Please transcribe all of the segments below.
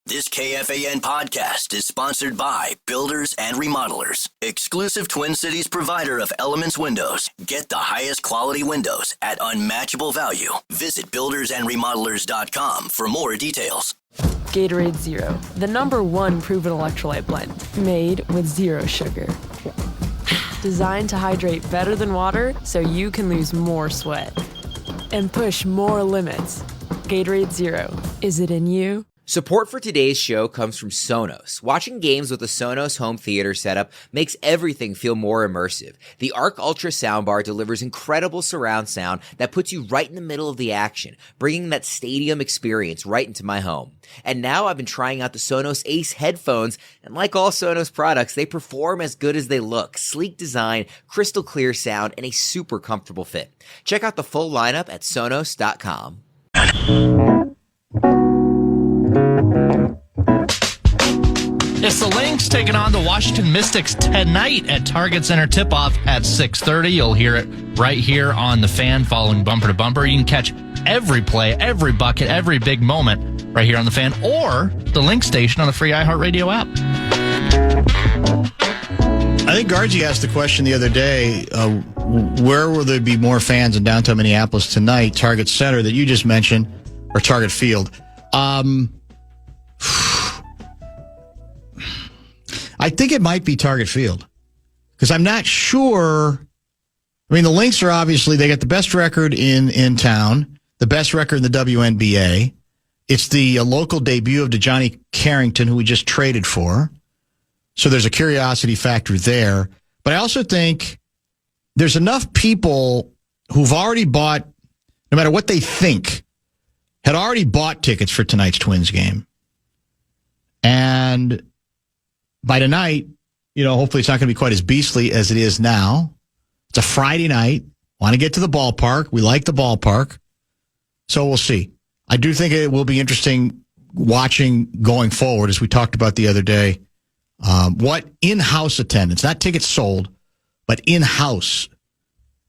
This KFAN podcast is sponsored by Builders and Remodelers, exclusive Twin Cities provider of Elements Windows. Get the highest quality windows at unmatchable value. Visit buildersandremodelers.com for more details. Gatorade Zero, the #1 proven electrolyte blend, made with zero sugar. Designed to hydrate better than water so you can lose more sweat and push more limits. Gatorade Zero, is it in you? Support for today's show comes from Sonos. Watching games with the Sonos home theater setup makes everything feel more immersive. The Arc Ultra soundbar delivers incredible surround sound that puts you right in the middle of the action, bringing that stadium experience right into my home. And now I've been trying out the Sonos Ace headphones, and like all Sonos products, they perform as good as they look. Sleek design, crystal clear sound, and a super comfortable fit. Check out the full lineup at Sonos.com. It's the Lynx taking on the Washington Mystics tonight at Target Center. Tip-off at 6:30. You'll hear it right here on the Fan following Bumper to Bumper. You can catch every play, every bucket, every big moment right here on the Fan or the Lynx station on the free iHeartRadio app. I think Gargi asked the question the other day, where will there be more fans in downtown Minneapolis tonight? Target Center that you just mentioned or Target Field? I think it might be Target Field because I'm not sure. I mean, the Lynx are obviously, they got the best record in town, the best record in the WNBA. It's the local debut of DeJohnny Carrington, who we just traded for. So there's a curiosity factor there. But I also think there's enough people who've already bought, no matter what they think, had already bought tickets for tonight's Twins game. And by tonight, hopefully it's not going to be quite as beastly as it is now. It's a Friday night. Want to get to the ballpark. We like the ballpark. So we'll see. I do think it will be interesting watching going forward, as we talked about the other day, what in-house attendance, not tickets sold, but in-house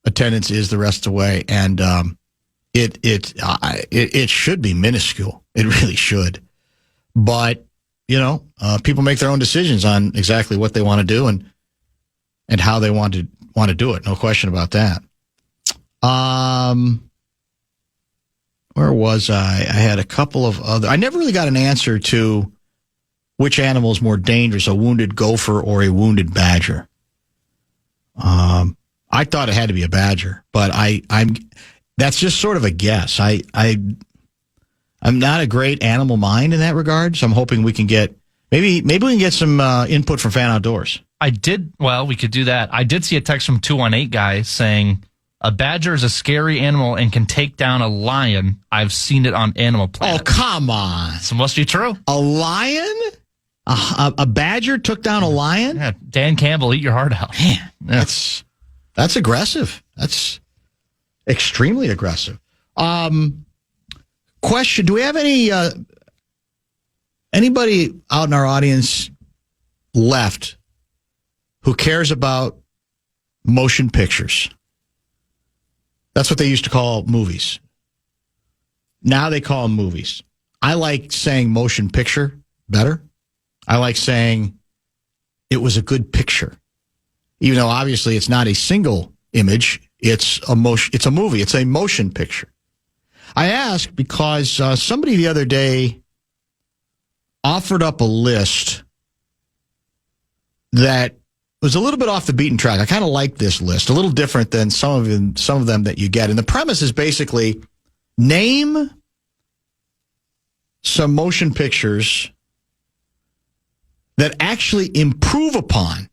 attendance is the rest of the way. And it should be minuscule. It really should. But people make their own decisions on exactly what they want to do and how they want to do it. No question about that. Where was I? I had a couple of other. I never really got an answer to which animal is more dangerous, a wounded gopher or a wounded badger. I thought it had to be a badger, but that's just sort of a guess. I'm not a great animal mind in that regard, so I'm hoping we can get maybe we can get some input from Fan Outdoors. We could do that. I did see a text from 218 guy saying a badger is a scary animal and can take down a lion. I've seen it on Animal Planet. Oh, come on. So must be true. A lion? A badger took down a lion? Yeah, Dan Campbell, eat your heart out. Man, yeah. That's aggressive. That's extremely aggressive. Question: do we have anybody out in our audience left who cares about motion pictures? That's what they used to call movies. Now they call them movies. I like saying motion picture better. I like saying it was a good picture. Even though obviously it's not a single image, it's a movie, it's a motion picture. I ask because somebody the other day offered up a list that was a little bit off the beaten track. I kind of like this list, a little different than some of them that you get. And the premise is basically name some motion pictures that actually improve upon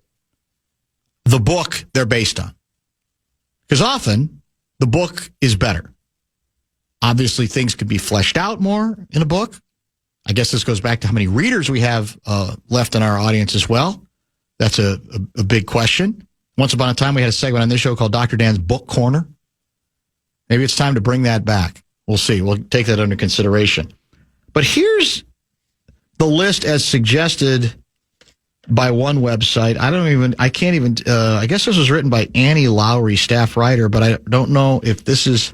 the book they're based on. Because often the book is better. Obviously, things could be fleshed out more in a book. I guess this goes back to how many readers we have left in our audience as well. That's a big question. Once upon a time, we had a segment on this show called Dr. Dan's Book Corner. Maybe it's time to bring that back. We'll see. We'll take that under consideration. But here's the list as suggested by one website. I guess this was written by Annie Lowry, staff writer, but I don't know if this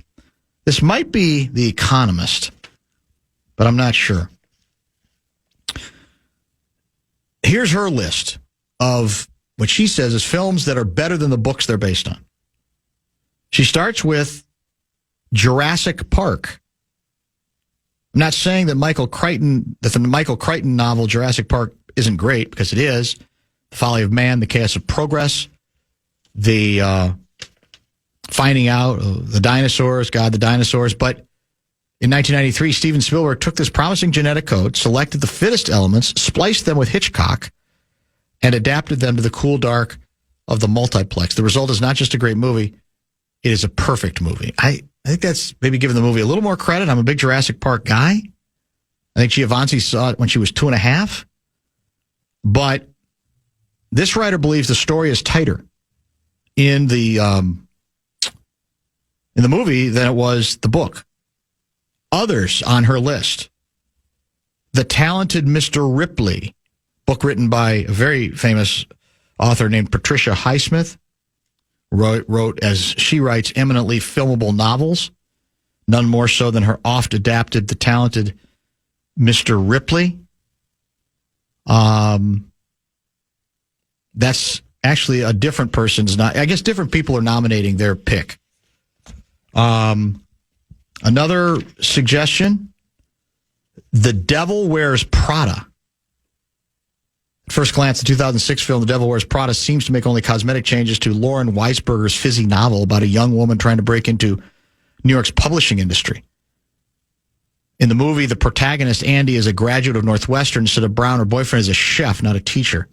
might be The Economist, but I'm not sure. Here's her list of what she says is films that are better than the books they're based on. She starts with Jurassic Park. I'm not saying that the Michael Crichton novel Jurassic Park isn't great, because it is. The Folly of Man, The Chaos of Progress, the finding out the dinosaurs, God, the dinosaurs. But in 1993, Steven Spielberg took this promising genetic code, selected the fittest elements, spliced them with Hitchcock, and adapted them to the cool dark of the multiplex. The result is not just a great movie, it is a perfect movie. I think that's maybe giving the movie a little more credit. I'm a big Jurassic Park guy. I think Giovanni saw it when she was 2.5. But this writer believes the story is tighter in the movie than it was the book. Others on her list: The Talented Mr. Ripley, book written by a very famous author named Patricia Highsmith, wrote, as she writes, eminently filmable novels, none more so than her oft-adapted The Talented Mr. Ripley. That's actually a different person's. I guess different people are nominating their pick. Another suggestion: The Devil Wears Prada. At first glance, the 2006 film The Devil Wears Prada seems to make only cosmetic changes to Lauren Weisberger's fizzy novel about a young woman trying to break into New York's publishing industry. In the movie, the protagonist, Andy, is a graduate of Northwestern, instead of Brown. Her boyfriend is a chef, not a teacher.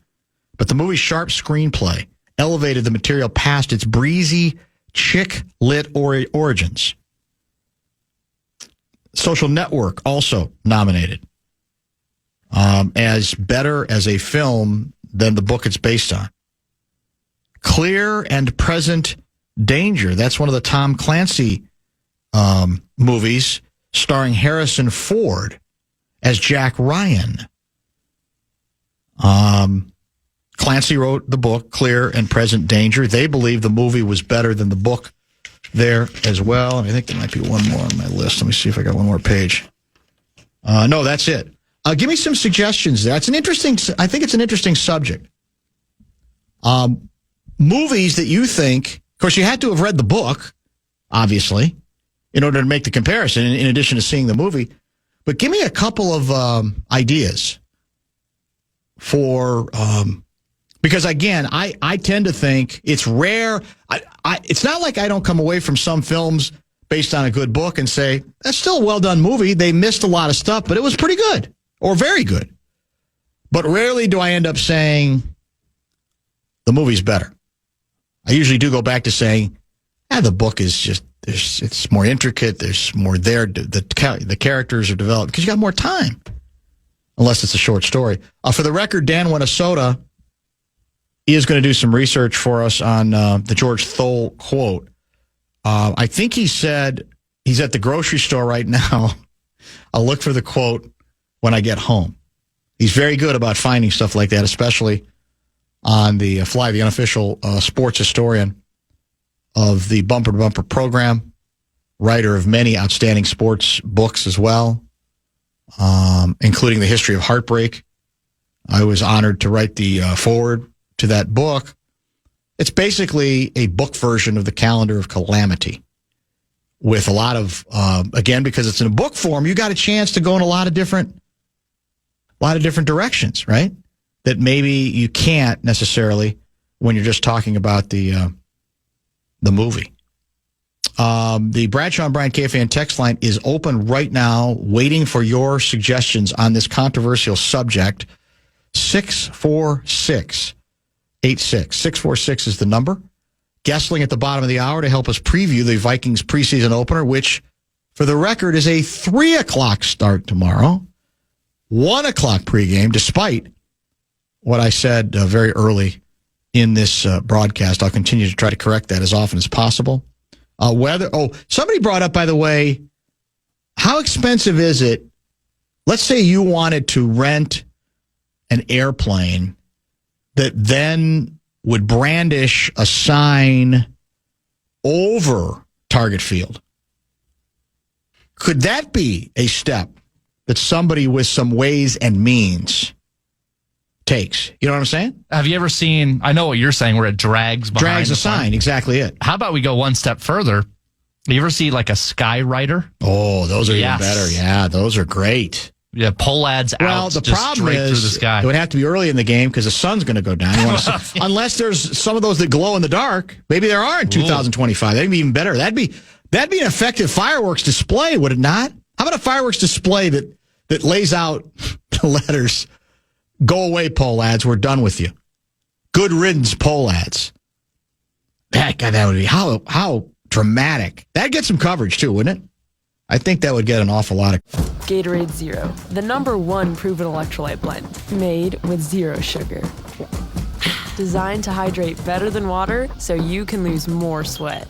But the movie's sharp screenplay elevated the material past its breezy, chick-lit origins. Social Network, also nominated as better as a film than the book it's based on. Clear and Present Danger, that's one of the Tom Clancy movies, starring Harrison Ford as Jack Ryan. Clancy wrote the book, Clear and Present Danger. They believe the movie was better than the book there as well. I think there might be one more on my list. Let me see if I got one more page. No, that's it. Give me some suggestions there. I think it's an interesting subject. Movies that you think, of course, you had to have read the book, obviously, in order to make the comparison, in addition to seeing the movie. But give me a couple of ideas for, because again, I tend to think it's rare. It's not like I don't come away from some films based on a good book and say, that's still a well-done movie. They missed a lot of stuff, but it was pretty good or very good. But rarely do I end up saying the movie's better. I usually do go back to saying, the book is just, it's more intricate. There's more there. The characters are developed because you got more time, unless it's a short story. For the record, Dan Minnesota is going to do some research for us on the George Thole quote. I think he said he's at the grocery store right now. I'll look for the quote when I get home. He's very good about finding stuff like that, especially on the fly, the unofficial sports historian of the Bumper to Bumper program, writer of many outstanding sports books as well, including The History of Heartbreak. I was honored to write the foreword to that book. It's basically a book version of the Calendar of Calamity, with a lot of, again, because it's in a book form, you got a chance to go in a lot of different directions, right? That maybe you can't necessarily when you're just talking about the movie. The Bradshaw and Bryant KFAN text line is open right now, waiting for your suggestions on this controversial subject. 646-86. 646 is the number. Goessling at the bottom of the hour to help us preview the Vikings preseason opener, which, for the record, is a 3 o'clock start tomorrow. 1 o'clock pregame, despite what I said very early in this broadcast. I'll continue to try to correct that as often as possible. Somebody brought up, by the way, how expensive is it? Let's say you wanted to rent an airplane that then would brandish a sign over Target Field. Could that be a step that somebody with some ways and means takes. You know what I'm saying? Have you ever seen, I know what you're saying, where it drags behind Drags a sign. Exactly it. How about we go one step further? You ever see like a Skywriter? Oh, those are even better. Yeah, those are great. Yeah, pole ads out. Well, the problem is through the sky. It would have to be early in the game because the sun's going to go down. Unless there's some of those that glow in the dark. Maybe there are in 2025. That'd be even better. That'd be an effective fireworks display, would it not? How about a fireworks display that lays out the letters, "Go away, pole ads. We're done with you. Good riddance, pole ads." That would be how dramatic. That'd get some coverage too, wouldn't it? I think that would get an awful lot of... Gatorade Zero, the #1 proven electrolyte blend, made with zero sugar. Designed to hydrate better than water so you can lose more sweat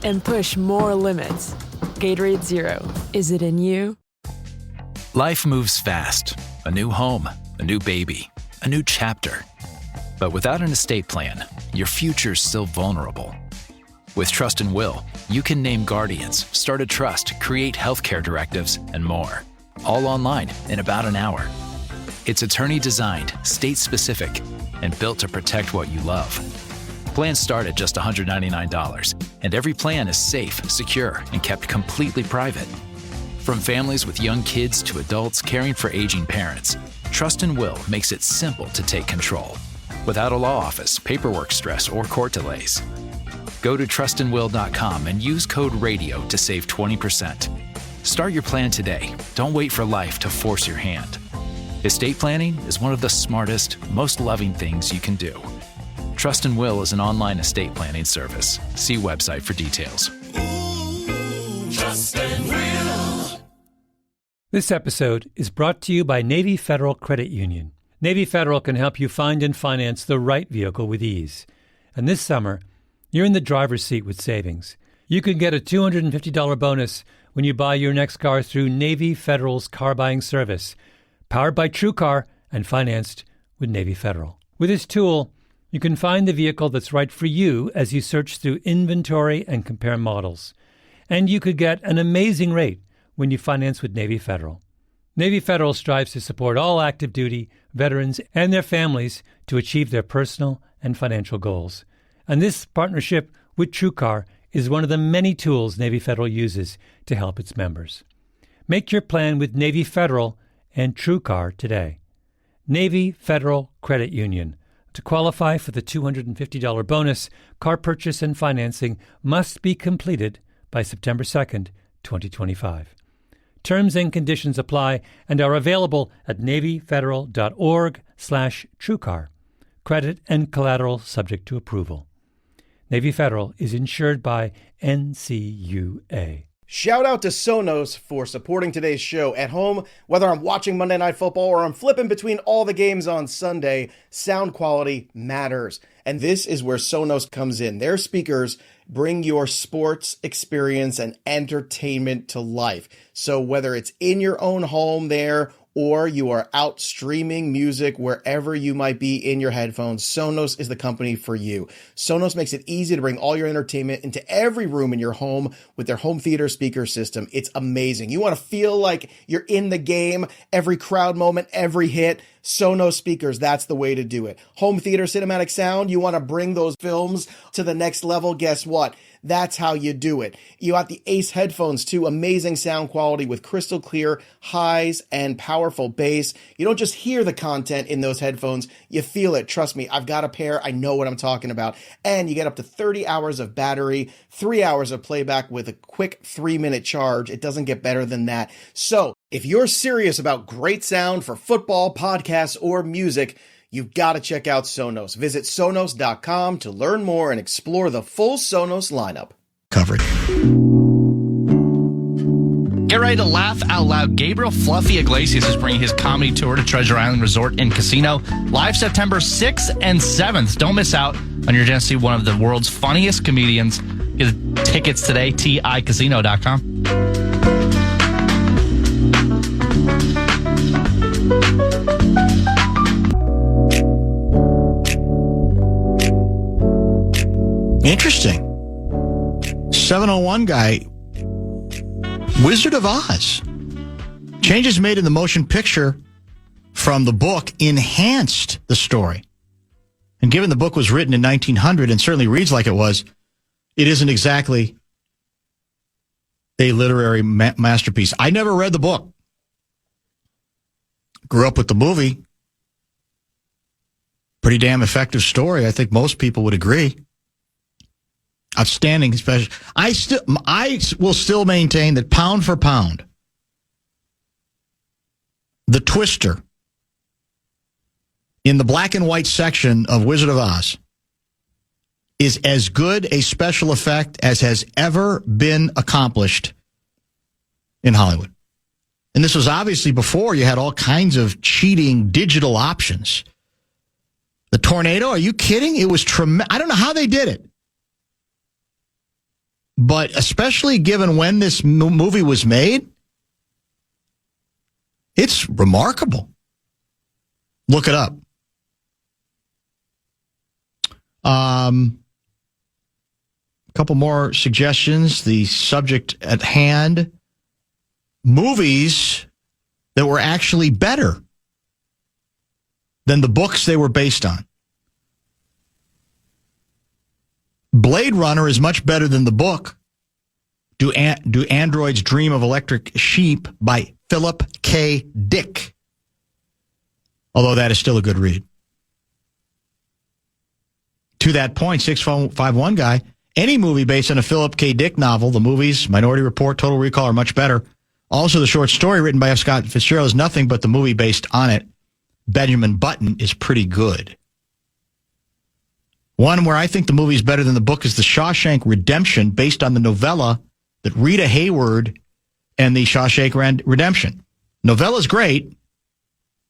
and push more limits. Gatorade Zero, is it in you? Life moves fast. A new home, a new baby, a new chapter. But without an estate plan, your future's still vulnerable. With Trust and Will, you can name guardians, start a trust, create healthcare directives, and more. All online in about an hour. It's attorney-designed, state-specific, and built to protect what you love. Plans start at just $199, and every plan is safe, secure, and kept completely private. From families with young kids to adults caring for aging parents, Trust and Will makes it simple to take control, without a law office, paperwork stress, or court delays. Go to trustandwill.com and use code RADIO to save 20%. Start your plan today. Don't wait for life to force your hand. Estate planning is one of the smartest, most loving things you can do. Trust and Will is an online estate planning service. See website for details. Trust and Will. This episode is brought to you by Navy Federal Credit Union. Navy Federal can help you find and finance the right vehicle with ease. And this summer, you're in the driver's seat with savings. You can get a $250 bonus when you buy your next car through Navy Federal's car buying service, powered by TrueCar and financed with Navy Federal. With this tool, you can find the vehicle that's right for you as you search through inventory and compare models. And you could get an amazing rate when you finance with Navy Federal. Navy Federal strives to support all active duty, veterans, and their families to achieve their personal and financial goals. And this partnership with TrueCar is one of the many tools Navy Federal uses to help its members. Make your plan with Navy Federal and TrueCar today. Navy Federal Credit Union. To qualify for the $250 bonus, car purchase and financing must be completed by September 2nd, 2025. Terms and conditions apply and are available at NavyFederal.org/TrueCar. Credit and collateral subject to approval. Navy Federal is insured by NCUA. Shout out to Sonos for supporting today's show. At home, whether I'm watching Monday Night Football or I'm flipping between all the games on Sunday, sound quality matters. And this is where Sonos comes in. Their speakers bring your sports experience and entertainment to life. So whether it's in your own home there or you are out streaming music wherever you might be in your headphones, Sonos is the company for you. Sonos makes it easy to bring all your entertainment into every room in your home with their home theater speaker system. It's amazing. You want to feel like you're in the game, every crowd moment, every hit. Sonos speakers, that's the way to do it. Home theater cinematic sound, you want to bring those films to the next level. Guess what? That's how you do it. You got the Ace headphones too. Amazing sound quality with crystal clear highs and powerful bass. You don't just hear the content in those headphones, you feel it. Trust me, I've got a pair. I know what I'm talking about. And you get up to 30 hours of battery, 3 hours of playback with a quick 3-minute charge. It doesn't get better than that. So if you're serious about great sound for football, podcasts, or music, you've got to check out Sonos. Visit Sonos.com to learn more and explore the full Sonos lineup. Covered. Get ready to laugh out loud. Gabriel Fluffy Iglesias is bringing his comedy tour to Treasure Island Resort and Casino live September 6th and 7th. Don't miss out on your chance to see one of the world's funniest comedians. Get tickets today, TICasino.com. Interesting. 701 guy, Wizard of Oz. Changes made in the motion picture from the book enhanced the story. And given the book was written in 1900 and certainly reads like it was, it isn't exactly a literary masterpiece. I never read the book. Grew up with the movie. Pretty damn effective story. I think most people would agree. Outstanding special. I will still maintain that pound for pound, the Twister in the black and white section of Wizard of Oz is as good a special effect as has ever been accomplished in Hollywood. And this was obviously before you had all kinds of cheating digital options. The tornado, are you kidding? It was tremendous. I don't know how they did it. But especially given when this movie was made, it's remarkable. Look it up. A couple more suggestions. The subject at hand. Movies that were actually better than the books they were based on. Blade Runner is much better than the book. Do Androids Dream of Electric Sheep by Philip K. Dick. Although that is still a good read. To that point, 651 guy, any movie based on a Philip K. Dick novel, the movies, Minority Report, Total Recall are much better. Also, the short story written by F. Scott Fitzgerald is nothing but the movie based on it. Benjamin Button is pretty good. One where I think the movie is better than the book is The Shawshank Redemption, based on the novella that Rita Hayworth and The Shawshank Redemption. Novella's great,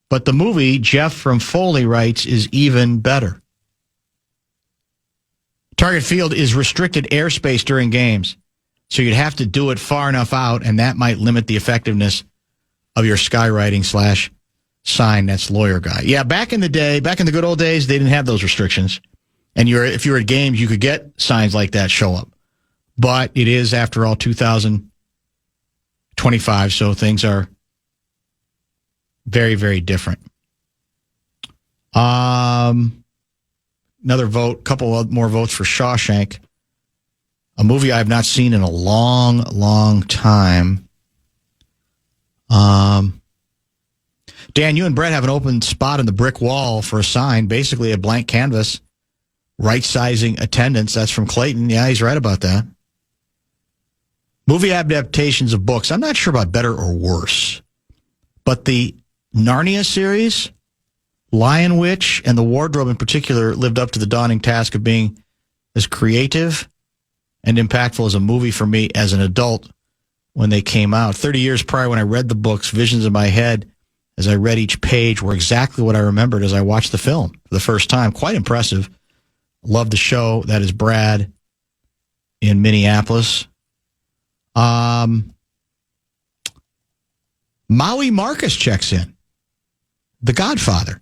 but the movie, Jeff from Foley writes, is even better. Target field is restricted airspace during games, so you'd have to do it far enough out, and that might limit the effectiveness of your skywriting / sign. That's lawyer guy. Yeah, back in the day, back in the good old days, they didn't have those restrictions. And if you were at games, you could get signs like that show up. But it is, after all, 2025, so things are very, very different. Another vote, couple more votes for Shawshank, a movie I have not seen in a long, long time. Dan, you and Brett have an open spot in the brick wall for a sign, basically a blank canvas. Right-sizing attendance. That's from Clayton. Yeah, he's right about that. Movie adaptations of books. I'm not sure about better or worse. But the Narnia series, Lion Witch, and The Wardrobe in particular lived up to the daunting task of being as creative and impactful as a movie for me as an adult when they came out. 30 years prior, when I read the books, visions in my head as I read each page were exactly what I remembered as I watched the film for the first time. Quite impressive. Love the show. That is Brad in Minneapolis. Maui Marcus checks in. The Godfather.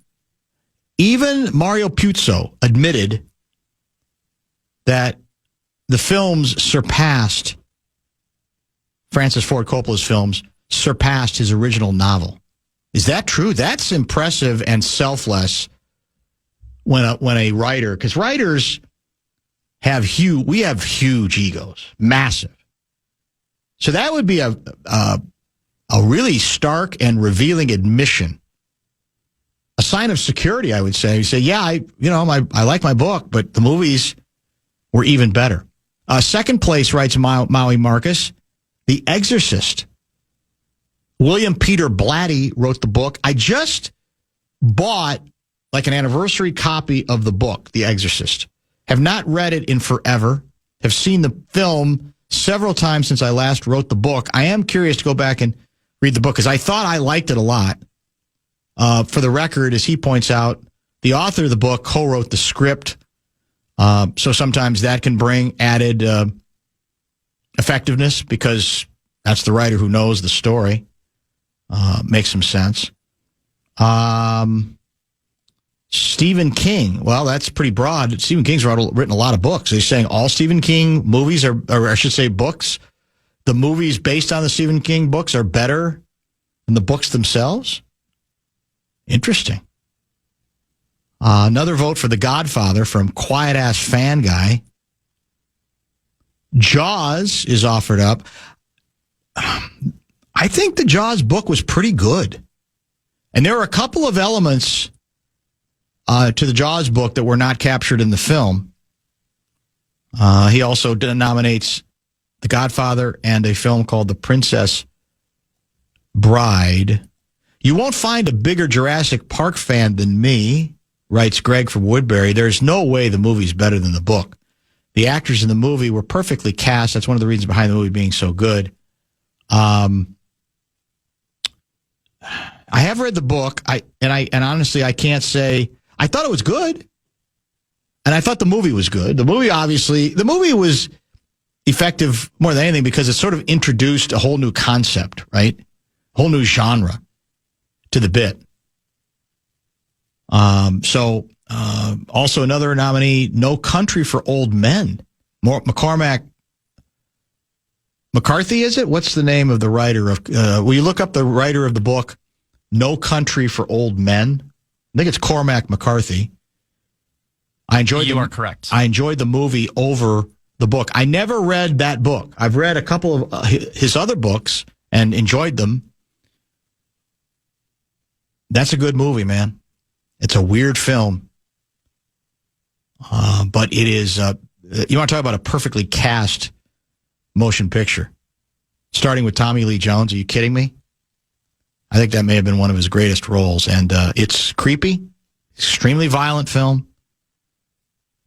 Even Mario Puzo admitted that the films surpassed, Francis Ford Coppola's films surpassed his original novel. Is that true? That's impressive and selfless. When a writer, because writers have we have huge egos, massive. So that would be a really stark and revealing admission, a sign of security, I would say. You say, yeah, I like my book, but the movies were even better. Second place, writes Maui Marcus, The Exorcist. William Peter Blatty wrote the book. I just bought like an anniversary copy of the book, The Exorcist. Have not read it in forever. Have seen the film several times since I last wrote the book. I am curious to go back and read the book because I thought I liked it a lot. For the record, as he points out, the author of the book co-wrote the script. So sometimes that can bring added effectiveness because that's the writer who knows the story. Makes some sense. Stephen King. Well, that's pretty broad. Stephen King's written a lot of books. Are you saying all Stephen King movies or I should say books, the movies based on the Stephen King books are better than the books themselves? Interesting. Another vote for The Godfather from Quiet Ass Fan Guy. Jaws is offered up. I think the Jaws book was pretty good. And there were a couple of elements to the Jaws book that were not captured in the film. He also nominates The Godfather and a film called The Princess Bride. You won't find a bigger Jurassic Park fan than me, writes Greg from Woodbury. There's no way the movie's better than the book. The actors in the movie were perfectly cast. That's one of the reasons behind the movie being so good. I have read the book. And honestly, I can't say I thought it was good, and I thought the movie was good. The movie was effective more than anything because it sort of introduced a whole new concept, right? Whole new genre to the bit. Also another nominee, No Country for Old Men. McCormack McCarthy, is it? What's the name of the writer of? Will you look up the writer of the book, No Country for Old Men? I think it's Cormac McCarthy. You are correct. I enjoyed the movie over the book. I never read that book. I've read a couple of his other books and enjoyed them. That's a good movie, man. It's a weird film. But it is, you want to talk about a perfectly cast motion picture. Starting with Tommy Lee Jones. Are you kidding me? I think that may have been one of his greatest roles. And it's creepy, extremely violent film.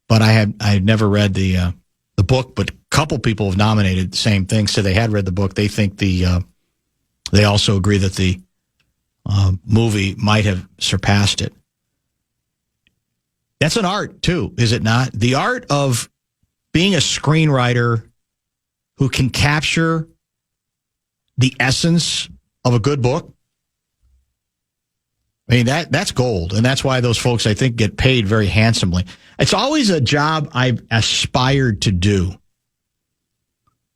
But I had never read the book, but a couple people have nominated the same thing. So they had read the book. They think they also agree that the movie might have surpassed it. That's an art, too, is it not? The art of being a screenwriter who can capture the essence of a good book. I mean, that's gold, and that's why those folks, I think, get paid very handsomely. It's always a job I've aspired to do,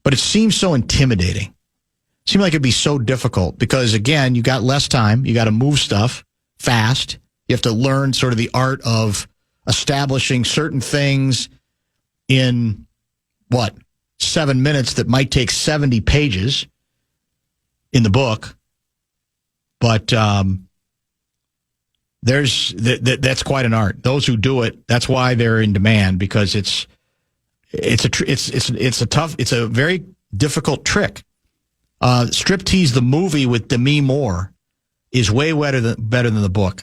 but it seems so intimidating. It seems like it'd be so difficult because, again, you got less time. You got to move stuff fast. You have to learn sort of the art of establishing certain things in, 7 minutes that might take 70 pages in the book. But that's quite an art. Those who do it, that's why they're in demand, because it's a very difficult trick. Striptease the movie with Demi Moore is way better than the book.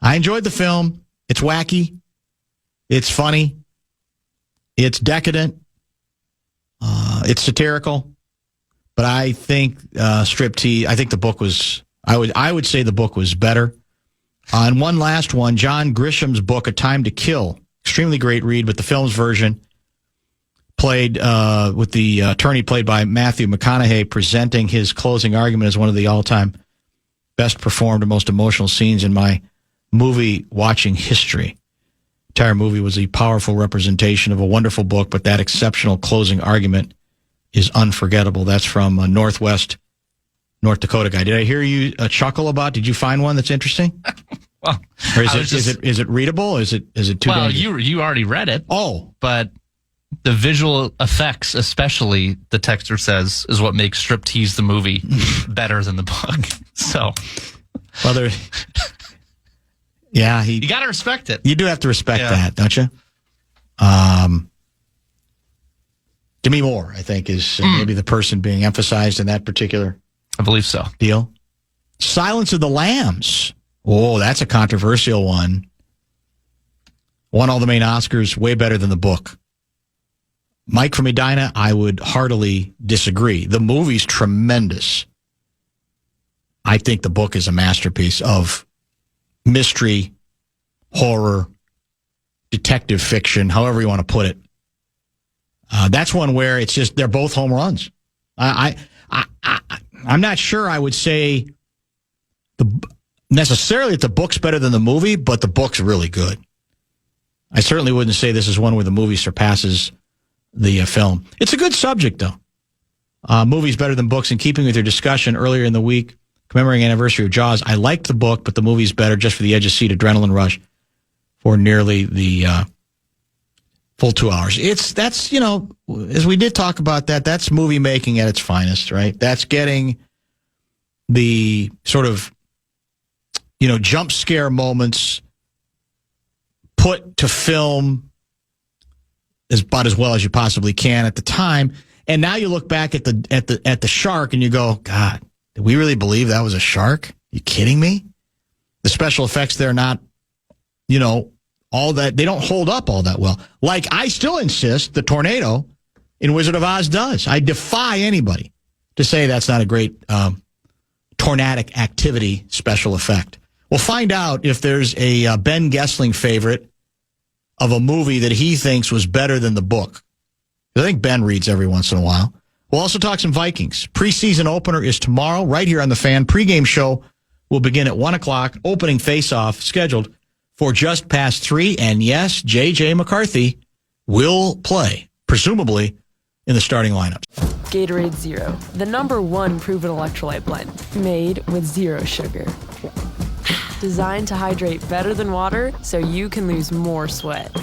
I enjoyed the film. It's wacky. It's funny. It's decadent. It's satirical. But I think Striptease, I think the book was, I would say the book was better. And one last one, John Grisham's book, A Time to Kill. Extremely great read, but the film's version played with the attorney played by Matthew McConaughey presenting his closing argument as one of the all-time best performed and most emotional scenes in my movie watching history. The entire movie was a powerful representation of a wonderful book, but that exceptional closing argument is unforgettable. That's from North Dakota guy. Did I hear you chuckle about? Did you find one that's interesting? Well, or is it readable? Is it too? Well, dangerous? you already read it. Oh, but the visual effects, especially the texter says, is what makes Striptease the movie better than the book. So, well, yeah, you got to respect it. You do have to respect that, don't you? Demi Moore, I think, is maybe the person being emphasized in that particular. I believe so. Deal. Silence of the Lambs. Oh, that's a controversial one. Won all the main Oscars, way better than the book. Mike from Edina, I would heartily disagree. The movie's tremendous. I think the book is a masterpiece of mystery, horror, detective fiction, however you want to put it. That's one where it's just, they're both home runs. I'm not sure I would say necessarily that the book's better than the movie, but the book's really good. I certainly wouldn't say this is one where the movie surpasses the film. It's a good subject, though. Movies better than books. In keeping with your discussion earlier in the week, commemorating anniversary of Jaws. I liked the book, but the movie's better just for the edge of seat adrenaline rush for nearly the full 2 hours. That's as we did talk about that's movie making at its finest, right? That's getting the sort of, jump scare moments put to film about as well as you possibly can at the time. And now you look back at the shark and you go, God, did we really believe that was a shark? You kidding me? The special effects, they're not, all that, they don't hold up all that well. Like, I still insist the tornado in Wizard of Oz does. I defy anybody to say that's not a great tornadic activity special effect. We'll find out if there's a Ben Goessling favorite of a movie that he thinks was better than the book. I think Ben reads every once in a while. We'll also talk some Vikings. Preseason opener is tomorrow, right here on the Fan. Pregame show will begin at 1 o'clock. Opening face-off scheduled for just past 3. And yes, J.J. McCarthy will play, presumably, in the starting lineup. Gatorade Zero, the #1 proven electrolyte blend, made with zero sugar. Designed to hydrate better than water so you can lose more sweat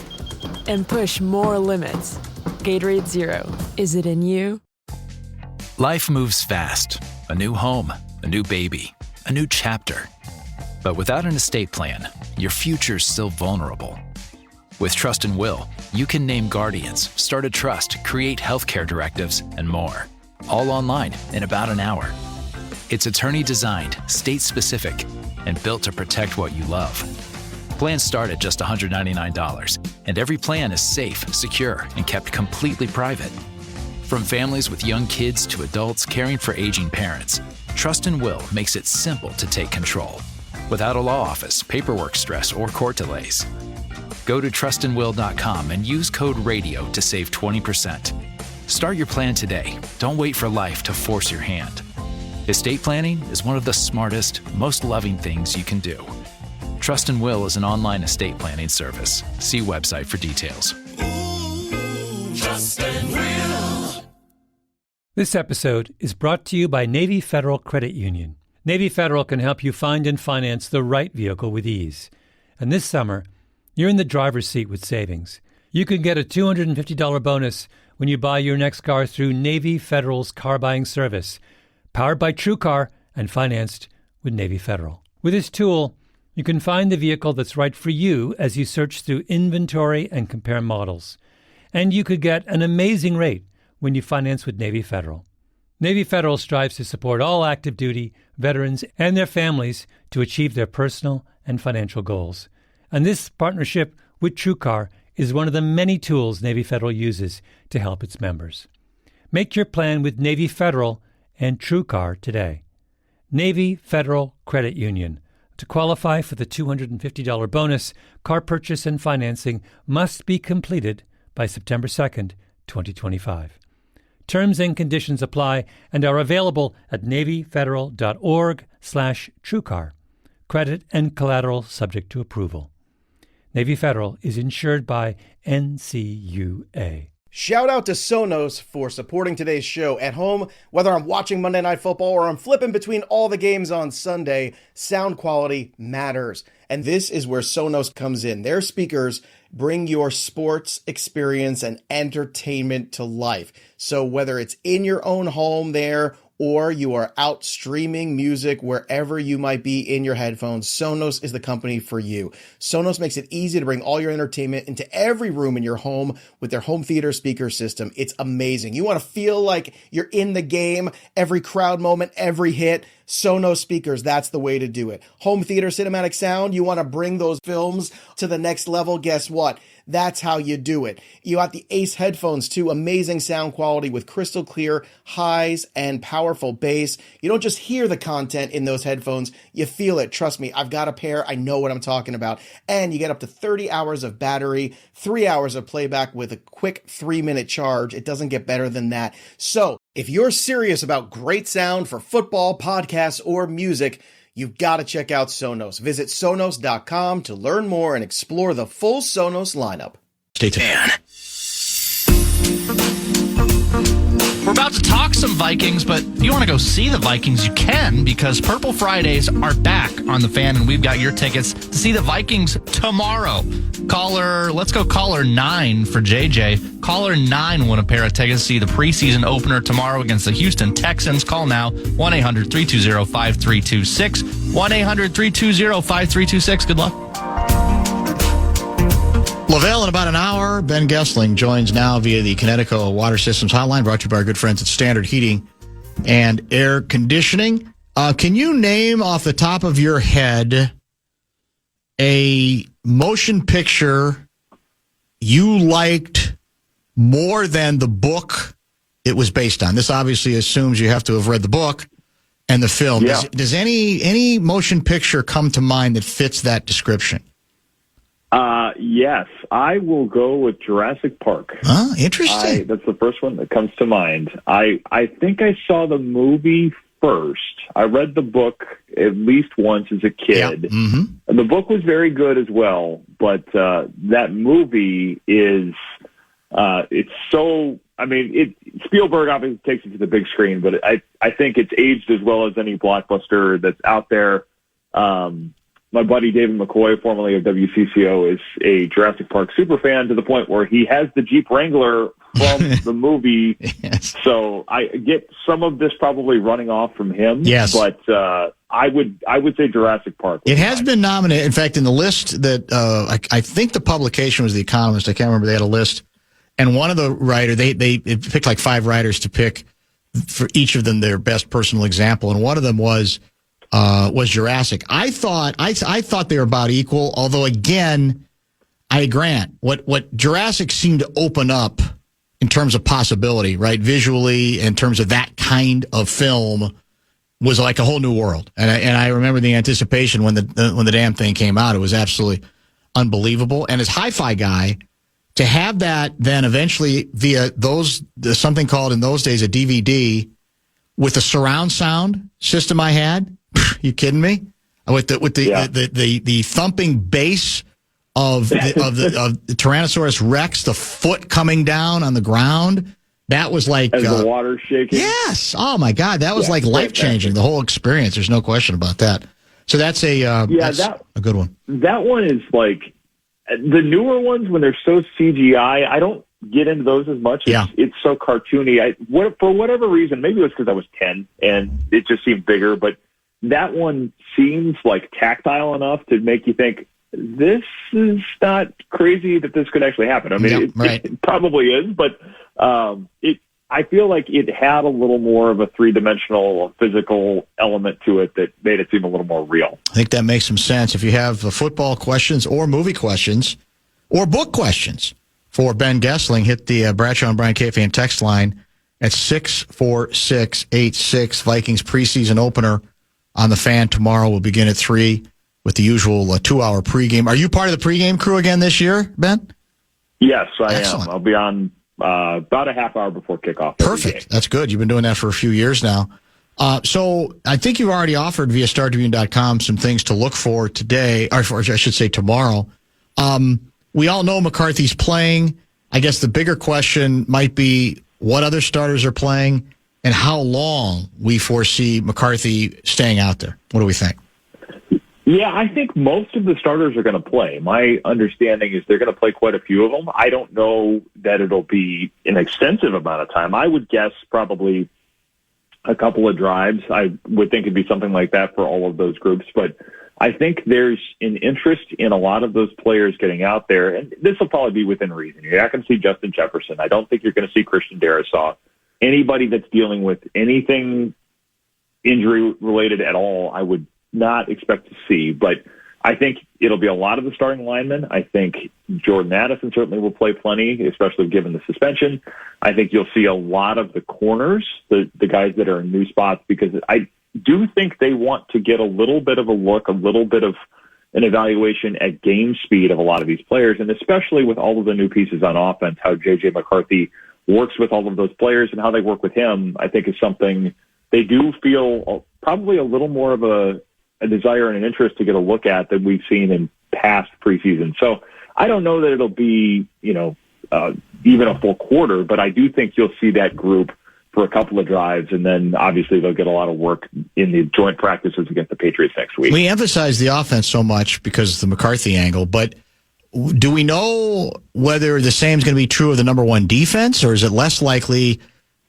and push more limits. Gatorade Zero, is it in you? Life moves fast. A new home, a new baby, a new chapter. But without an estate plan, your future's still vulnerable. With Trust and Will, you can name guardians, start a trust, create healthcare directives, and more. All online in about an hour. It's attorney-designed, state-specific, and built to protect what you love. Plans start at just $199, and every plan is safe, secure, and kept completely private. From families with young kids to adults caring for aging parents, Trust and Will makes it simple to take control, without a law office, paperwork stress, or court delays. Go to trustandwill.com and use code RADIO to save 20%. Start your plan today. Don't wait for life to force your hand. Estate planning is one of the smartest, most loving things you can do. Trust and Will is an online estate planning service. See website for details. Trust and Will. This episode is brought to you by Navy Federal Credit Union. Navy Federal can help you find and finance the right vehicle with ease. And this summer, you're in the driver's seat with savings. You can get a $250 bonus when you buy your next car through Navy Federal's car buying service, powered by TrueCar and financed with Navy Federal. With this tool, you can find the vehicle that's right for you as you search through inventory and compare models. And you could get an amazing rate when you finance with Navy Federal. Navy Federal strives to support all active duty, veterans, and their families to achieve their personal and financial goals. And this partnership with TrueCar is one of the many tools Navy Federal uses to help its members. Make your plan with Navy Federal and TrueCar today. Navy Federal Credit Union. To qualify for the $250 bonus, car purchase and financing must be completed by September 2nd, 2025. Terms and conditions apply and are available at NavyFederal.org/TrueCar. Credit and collateral subject to approval. Navy Federal is insured by NCUA. Shout out to Sonos for supporting today's show. At home, whether I'm watching Monday Night Football or I'm flipping between all the games on Sunday, sound quality matters. And this is where Sonos comes in. Their speakers bring your sports experience and entertainment to life. So whether it's in your own home there or you are out streaming music wherever you might be in your headphones, Sonos is the company for you. Sonos makes it easy to bring all your entertainment into every room in your home with their home theater speaker system. It's amazing. You want to feel like you're in the game, every crowd moment, every hit. Sonos speakers, that's the way to do it. Home theater cinematic sound, you want to bring those films to the next level. Guess what? That's how you do it. You got the Ace headphones too, amazing sound quality with crystal clear highs and powerful bass. You don't just hear the content in those headphones, you feel it. Trust me, I've got a pair, I know what I'm talking about. And you get up to 30 hours of battery, 3 hours of playback with a quick 3-minute charge. It doesn't get better than that. So, if you're serious about great sound for football, podcasts, or music, you've got to check out Sonos. Visit Sonos.com to learn more and explore the full Sonos lineup. Stay tuned. about to talk some Vikings, but if you want to go see the Vikings, you can, because Purple Fridays are back on the Fan, and we've got your tickets to see the Vikings tomorrow. Let's go caller 9 for JJ. Caller 9 won a pair of tickets to see the preseason opener tomorrow against the Houston Texans. Call now, 1-800-320-5326. 1-800-320-5326. Good luck. Lavelle in about an hour. Ben Goessling joins now via the Connecticut Water Systems Hotline, brought to you by our good friends at Standard Heating and Air Conditioning. Can you name off the top of your head a motion picture you liked more than the book it was based on? This obviously assumes you have to have read the book and the film. Yeah. Does any motion picture come to mind that fits that description? Yes, I will go with Jurassic Park. Interesting. That's the first one that comes to mind. I think I saw the movie first. I read the book at least once as a kid. Yeah. Mm-hmm. And the book was very good as well, but that movie is it's so. I mean, Spielberg obviously takes it to the big screen, but I think it's aged as well as any blockbuster that's out there. My buddy David McCoy, formerly of WCCO, is a Jurassic Park superfan to the point where he has the Jeep Wrangler from the movie. Yes. So I get some of this probably running off from him. Yes. But I would say Jurassic Park. It has been nominated. In fact, in the list that I think the publication was The Economist. I can't remember. They had a list. And one of the writers, they picked like 5 writers to pick for each of them their best personal example. And one of them was Jurassic. I thought they were about equal, although again, I grant what Jurassic seemed to open up in terms of possibility, right? Visually, in terms of that kind of film, was like a whole new world. And I remember the anticipation when the damn thing came out. It was absolutely unbelievable. And as hi-fi guy, to have that then eventually via something called in those days a DVD with the surround sound system I had. You kidding me? With the thumping bass of the Tyrannosaurus Rex, the foot coming down on the ground, that was like as the water shaking. Yes. Oh my God, that was like life changing. The whole experience. There's no question about that. So that's a good one. That one is like the newer ones when they're so CGI. I don't get into those as much. It's so cartoony. For whatever reason, maybe it was because I was 10 and it just seemed bigger, but that one seems like tactile enough to make you think this is not crazy that this could actually happen. I mean, it probably is, but I feel like it had a little more of a 3-dimensional physical element to it that made it seem a little more real. I think that makes some sense. If you have football questions or movie questions or book questions for Ben Goessling, hit the Bradshaw and Brian KFAN text line at 64686. Vikings preseason opener on the Fan tomorrow. Will begin at 3 with the usual 2-hour pregame. Are you part of the pregame crew again this year, Ben? Yes, I Excellent. am. I'll be on about a half hour before kickoff. Perfect. That's good. You've been doing that for a few years now. So I think you've already offered via StarTribune.com some things to look for today, or I should say tomorrow. We all know McCarthy's playing. I guess the bigger question might be what other starters are playing and how long we foresee McCarthy staying out there. What do we think? Yeah, I think most of the starters are going to play. My understanding is they're going to play quite a few of them. I don't know that it'll be an extensive amount of time. I would guess probably a couple of drives. I would think it'd be something like that for all of those groups. But I think there's an interest in a lot of those players getting out there, and this will probably be within reason. You're not going to see Justin Jefferson. I don't think you're going to see Christian Darrisaw. Anybody that's dealing with anything injury-related at all, I would not expect to see. But I think it'll be a lot of the starting linemen. I think Jordan Addison certainly will play plenty, especially given the suspension. I think you'll see a lot of the corners, the guys that are in new spots, because I do think they want to get a little bit of a look, a little bit of an evaluation at game speed of a lot of these players, and especially with all of the new pieces on offense, how J.J. McCarthy works with all of those players and how they work with him, I think is something they do feel probably a little more of a desire and an interest to get a look at than we've seen in past preseason. So I don't know that it'll be, even a full quarter, but I do think you'll see that group for a couple of drives, and then obviously they'll get a lot of work in the joint practices against the Patriots next week. We emphasize the offense so much because of the McCarthy angle, but do we know whether the same is going to be true of the number one defense, or is it less likely,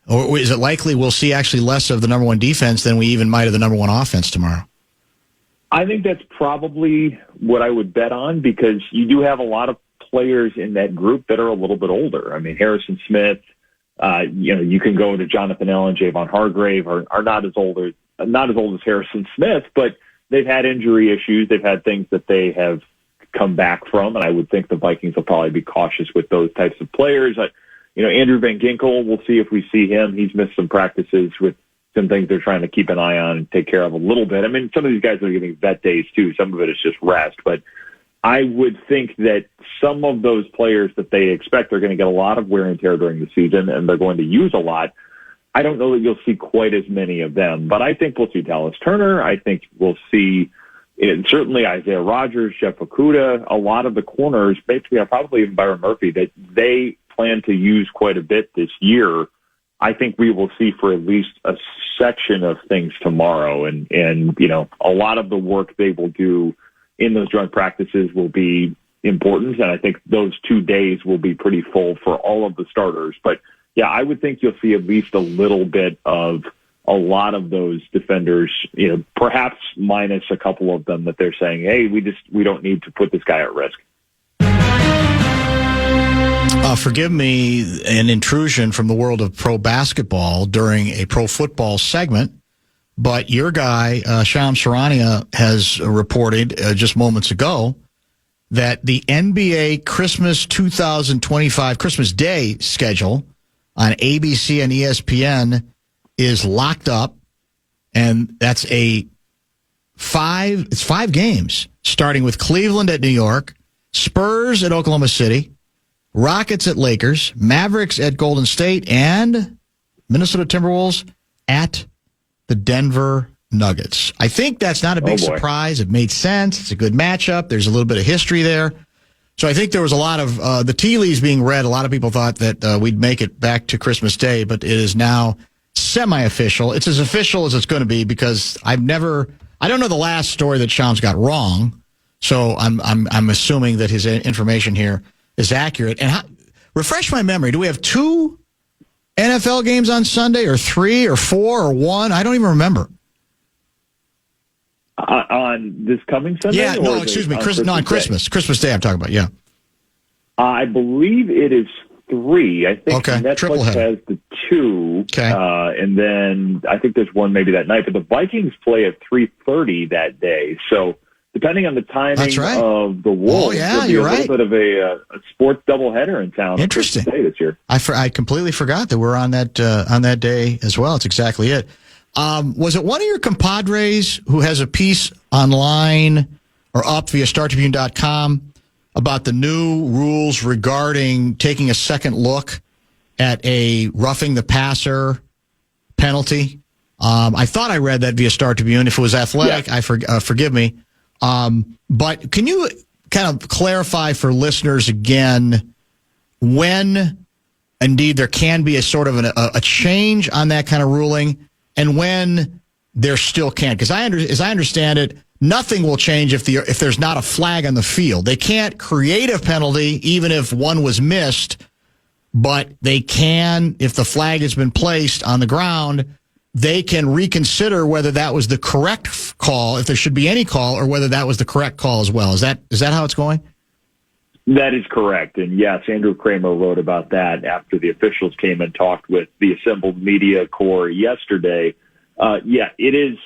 or is it likely we'll see actually less of the number one defense than we even might of the number one offense tomorrow? I think that's probably what I would bet on, because you do have a lot of players in that group that are a little bit older. I mean, Harrison Smith, you can go to Jonathan Allen, Javon Hargrave are not as old as Harrison Smith, but they've had injury issues. They've had things that they have come back from, and I would think the Vikings will probably be cautious with those types of players. Andrew Van Ginkel, we'll see if we see him. He's missed some practices with some things they're trying to keep an eye on and take care of a little bit. I mean, some of these guys are getting vet days too. Some of it is just rest, but I would think that some of those players that they expect are going to get a lot of wear and tear during the season, and they're going to use a lot. I don't know that you'll see quite as many of them, but I think we'll see Dallas Turner. I think we'll see certainly Isaiah Rodgers, Jeff Okudah, a lot of the corners, basically probably even Byron Murphy, that they plan to use quite a bit this year. I think we will see for at least a section of things tomorrow, and a lot of the work they will do in those joint practices will be important, and I think those 2 days will be pretty full for all of the starters. But, yeah, I would think you'll see at least a little bit of a lot of those defenders, perhaps minus a couple of them that they're saying, hey, we don't need to put this guy at risk. Forgive me an intrusion from the world of pro basketball during a pro football segment, but your guy, Shams Charania, has reported just moments ago that the NBA Christmas 2025 Christmas Day schedule on ABC and ESPN is locked up, and that's it's 5 games, starting with Cleveland at New York, Spurs at Oklahoma City, Rockets at Lakers, Mavericks at Golden State, and Minnesota Timberwolves at the Denver Nuggets. I think that's not a big surprise. It made sense. It's a good matchup. There's a little bit of history there. So I think there was a lot of the tea leaves being read. A lot of people thought that we'd make it back to Christmas Day, but it is now semi-official. It's as official as it's going to be, because I don't know the last story that Shams got wrong. So I'm assuming that his information here is accurate. And refresh my memory. Do we have 2 NFL games on Sunday, or 3 or 4 or 1? I don't even remember. On this coming Sunday? Yeah, no, excuse me. On Christmas. Christmas Day I'm talking about, yeah. I believe it is 3. I think Netflix has the 2. Okay. And then I think there's one maybe that night. But the Vikings play at 3:30 that day. So depending on the timing of the Wolves, there'll be a little bit of a sports doubleheader in town. Interesting. On Christmas Day this year. I completely forgot that we're on that day as well. It's exactly it. Was it one of your compadres who has a piece online or up via StarTribune.com about the new rules regarding taking a second look at a roughing the passer penalty? I thought I read that via Star Tribune. If it was athletic, forgive me. But can you kind of clarify for listeners again when indeed there can be a sort of a change on that kind of ruling, and when there still can't? Because as I understand it, nothing will change if there's not a flag on the field. They can't create a penalty even if one was missed, but they can, if the flag has been placed on the ground, they can reconsider whether that was the correct call, if there should be any call, or whether that was the correct call as well. Is that how it's going? That is correct. And yes, Andrew Kramer wrote about that after the officials came and talked with the assembled media corps yesterday. It is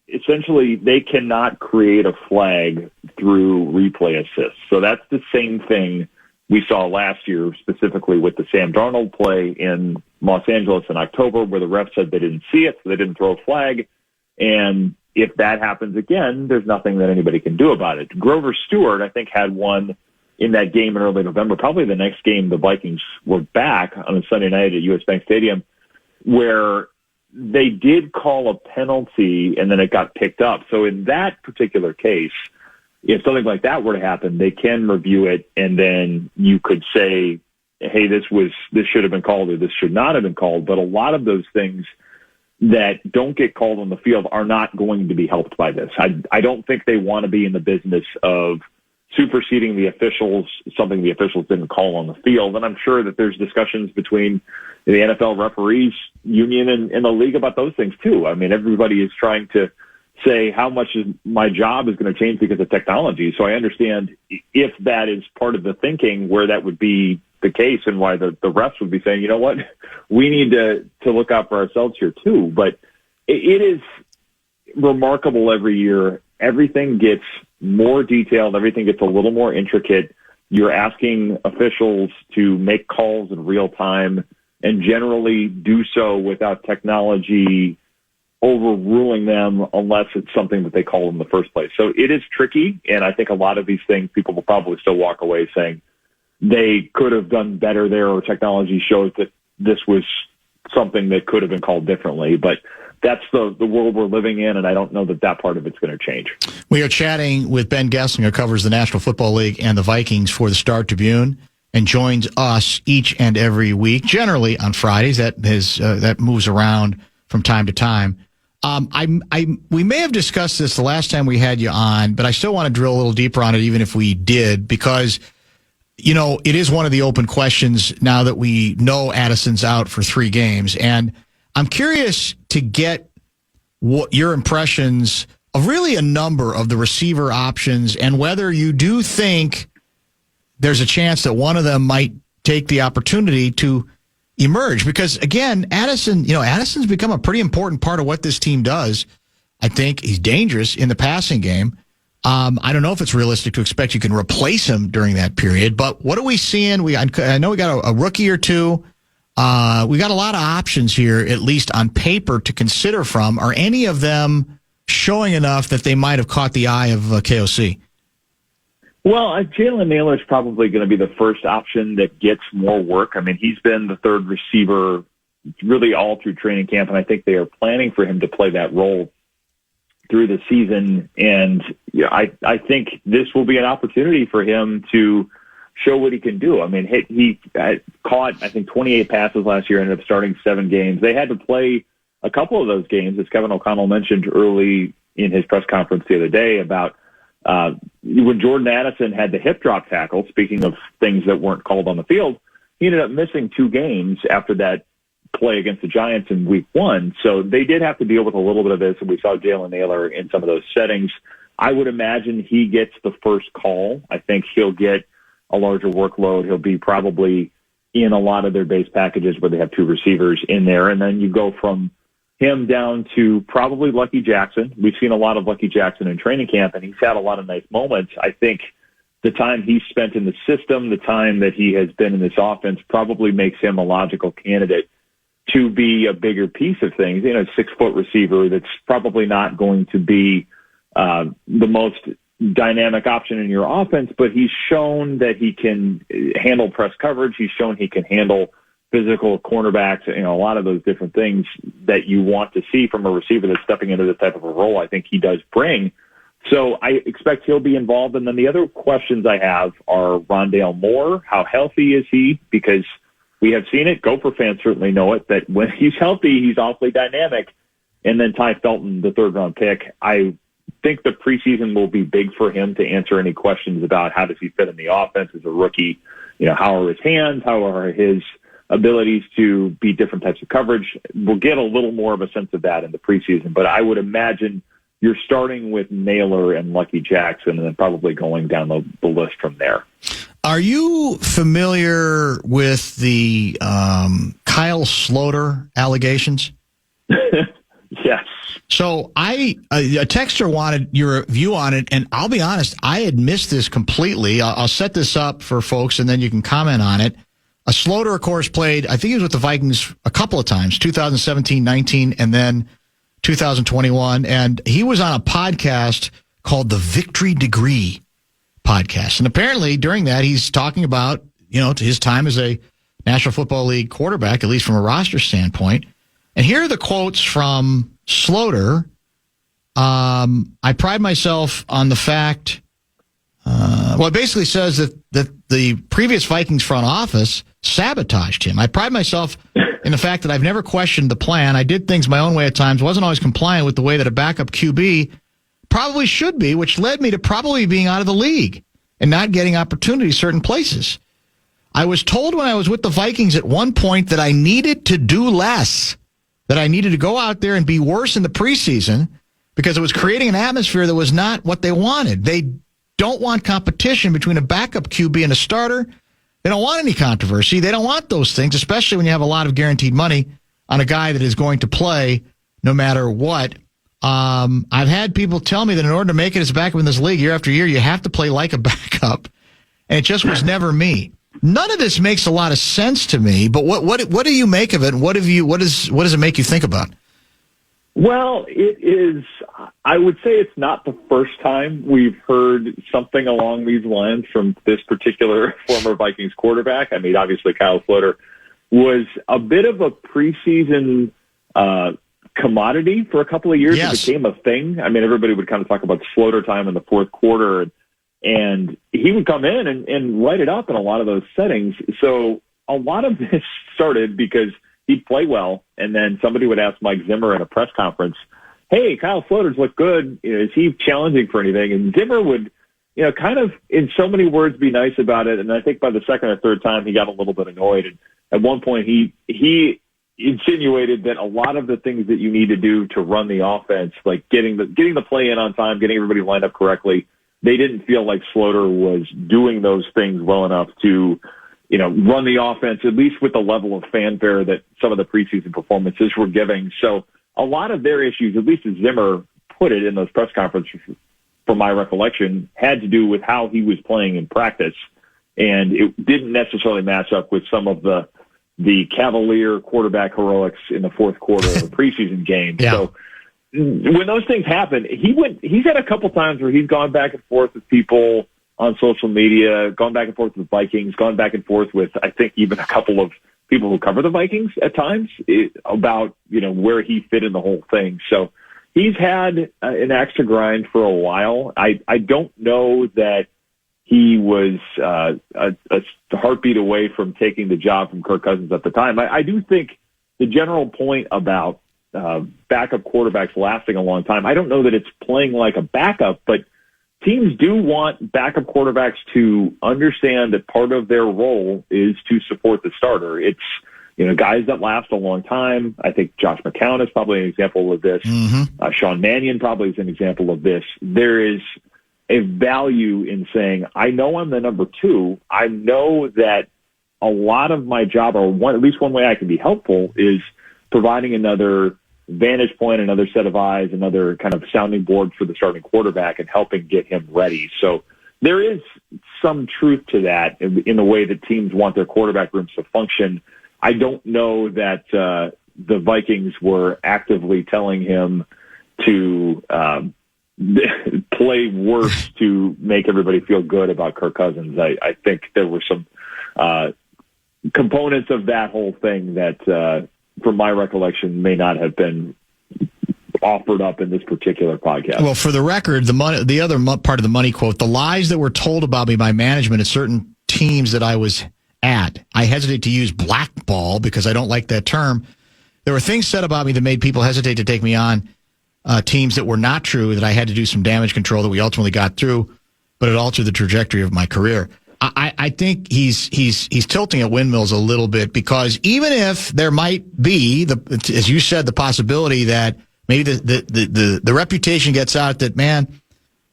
essentially they cannot create a flag through replay assist. So that's the same thing we saw last year, specifically with the Sam Darnold play in Los Angeles in October, where the ref said they didn't see it, so they didn't throw a flag. And if that happens again, there's nothing that anybody can do about it. Grover Stewart, I think, had one in that game in early November, probably the next game the Vikings were back on a Sunday night at US Bank Stadium, where they did call a penalty and then it got picked up. So in that particular case, if something like that were to happen, they can review it, and then you could say, hey, this should have been called or this should not have been called. But a lot of those things that don't get called on the field are not going to be helped by this. I don't think they want to be in the business of superseding the officials, something the officials didn't call on the field. And I'm sure that there's discussions between the NFL referees union and the league about those things too. I mean, everybody is trying to say how much is my job is going to change because of technology. So I understand if that is part of the thinking where that would be the case and why the refs would be saying, you know what, we need to look out for ourselves here too. But it is remarkable every year. Everything gets more detailed. Everything gets a little more intricate. You're asking officials to make calls in real time and generally do so without technology overruling them unless it's something that they call in the first place. So it is tricky, and I think a lot of these things people will probably still walk away saying they could have done better there, or technology shows that this was something that could have been called differently. But that's the world we're living in, and I don't know that part of it's going to change. We are chatting with Ben Goessling, who covers the National Football League and the Vikings for the Star Tribune, and joins us each and every week, generally on Fridays. That moves around from time to time. We may have discussed this the last time we had you on, but I still want to drill a little deeper on it, even if we did, because, you know, it is one of the open questions now that we know Addison's out for 3 games. And I'm curious to get what your impressions of really a number of the receiver options and whether you do think there's a chance that one of them might take the opportunity to emerge. Because, again, Addison's become a pretty important part of what this team does. I think he's dangerous in the passing game. I don't know if it's realistic to expect you can replace him during that period, but what are we seeing? I know we got a rookie or two. We got a lot of options here, at least on paper, to consider from. Are any of them showing enough that they might have caught the eye of KOC? Well, Jalen Nailor is probably going to be the first option that gets more work. I mean, he's been the third receiver really all through training camp, and I think they are planning for him to play that role through the season. And I think this will be an opportunity for him to show what he can do. I mean, he caught, I think, 28 passes last year, ended up starting 7 games. They had to play a couple of those games, as Kevin O'Connell mentioned early in his press conference the other day, about when Jordan Addison had the hip drop tackle. Speaking of things that weren't called on the field, he ended up missing 2 games after that play against the Giants in week 1. So they did have to deal with a little bit of this, and we saw Jalen Nailor in some of those settings. I would imagine he gets the first call. I think he'll get a larger workload. He'll be probably in a lot of their base packages where they have 2 receivers in there. And then you go from him down to probably Lucky Jackson. We've seen a lot of Lucky Jackson in training camp, and he's had a lot of nice moments. I think the time he's spent in the system, the time that he has been in this offense, probably makes him a logical candidate to be a bigger piece of things. You know, 6-foot receiver that's probably not going to be the most dynamic option in your offense, but he's shown that he can handle press coverage. He's shown he can handle physical cornerbacks, a lot of those different things that you want to see from a receiver that's stepping into this type of a role. I think he does bring. So I expect he'll be involved. And then the other questions I have are Rondale Moore. How healthy is he? Because we have seen it. Gopher fans certainly know it, that when he's healthy, he's awfully dynamic. And then Ty Felton, the 3rd-round pick, I think the preseason will be big for him to answer any questions about how does he fit in the offense as a rookie. How are his hands? How are his abilities to beat different types of coverage? We'll get a little more of a sense of that in the preseason, but I would imagine you're starting with Nailor and Lucky Jackson and then probably going down the list from there. Are you familiar with the Kyle Sloter allegations? Yes. So a texter wanted your view on it, and I'll be honest, I had missed this completely. I'll set this up for folks, and then you can comment on it. Sloter, of course, played, I think he was with the Vikings a couple of times, 2017, 19, and then 2021. And he was on a podcast called the Victory Degree podcast. And apparently during that, he's talking about, his time as a National Football League quarterback, at least from a roster standpoint. And here are the quotes from Sloter. I pride myself on the fact Well, it basically says that the previous Vikings front office sabotaged him. I pride myself in the fact that I've never questioned the plan. I did things my own way at times, wasn't always compliant with the way that a backup QB probably should be, which led me to probably being out of the league and not getting opportunities certain places. I was told when I was with the Vikings at one point that I needed to do less, that I needed to go out there and be worse in the preseason because it was creating an atmosphere that was not what they wanted. They don't want competition between a backup QB and a starter. They don't want any controversy. They don't want those things, especially when you have a lot of guaranteed money on a guy that is going to play no matter what. I've had people tell me that in order to make it as a backup in this league year after year, you have to play like a backup, and it just was never me. None of this makes a lot of sense to me, but what do you make of it, and what does it make you think about? Well, it is, I would say it's not the first time we've heard something along these lines from this particular former Vikings quarterback. I mean, obviously Kyle Floater was a bit of a preseason commodity for a couple of years. Yes. It became a thing. I mean, everybody would kind of talk about floater time in the fourth quarter, and he would come in and light it up in a lot of those settings. So a lot of this started because he'd play well, and then somebody would ask Mike Zimmer in a press conference, hey, Kyle Floaters look good. Is he challenging for anything? And Zimmer would, kind of in so many words be nice about it. And I think by the second or third time, he got a little bit annoyed. And at one point, he insinuated that a lot of the things that you need to do to run the offense, like getting the play in on time, getting everybody lined up correctly, they didn't feel like Floater was doing those things well enough to run the offense, at least with the level of fanfare that some of the preseason performances were giving. So a lot of their issues, at least as Zimmer put it in those press conferences, from my recollection, had to do with how he was playing in practice. And it didn't necessarily match up with some of the cavalier quarterback heroics in the fourth quarter of the preseason game. Yeah. So when those things happen, he's had a couple times where he's gone back and forth with people on social media, gone back and forth with Vikings, gone back and forth with, I think, even a couple of people who cover the Vikings at times about, where he fit in the whole thing. So he's had an axe to grind for a while. I don't know that he was a heartbeat away from taking the job from Kirk Cousins at the time. I do think the general point about backup quarterbacks lasting a long time, I don't know that it's playing like a backup, but teams do want backup quarterbacks to understand that part of their role is to support the starter. It's, guys that last a long time. I think Josh McCown is probably an example of this. Mm-hmm. Sean Mannion probably is an example of this. There is a value in saying, I know I'm the number two. I know that a lot of my job, or at least one way I can be helpful, is providing another vantage point, another set of eyes, another kind of sounding board for the starting quarterback and helping get him ready. So there is some truth to that in the way that teams want their quarterback rooms to function. I don't know that the Vikings were actively telling him to play worse to make everybody feel good about Kirk Cousins. I think there were some components of that whole thing that from my recollection, may not have been offered up in this particular podcast. Well, for the record, the other part of the money quote, the lies that were told about me by management at certain teams that I was at, I hesitate to use blackball because I don't like that term. There were things said about me that made people hesitate to take me on teams that were not true, that I had to do some damage control that we ultimately got through, but it altered the trajectory of my career. I think he's tilting at windmills a little bit because even if there might be, as you said, the possibility that maybe the reputation gets out that, man,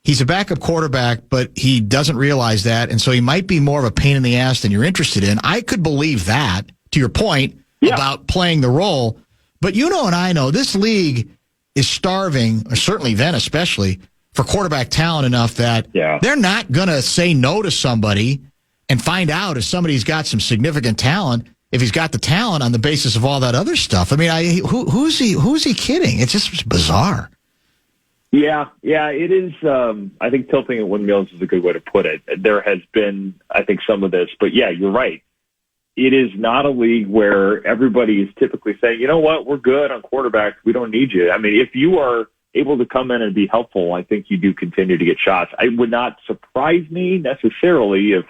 he's a backup quarterback, but he doesn't realize that, and so he might be more of a pain in the ass than you're interested in. I could believe that, to your point, about playing the role. But you know and I know this league is starving, or certainly then especially, for quarterback talent enough that they're not going to say no to somebody and find out if somebody's got some significant talent, if he's got the talent on the basis of all that other stuff. I mean, who's he kidding? It's just bizarre. Yeah, it is. I think tilting at windmills is a good way to put it. There has been, I think, some of this, but yeah, you're right. It is not a league where everybody is typically saying, you know what, we're good on quarterbacks. We don't need you. I mean, if you are able to come in and be helpful, I think you do continue to get shots. It would not surprise surprise me necessarily if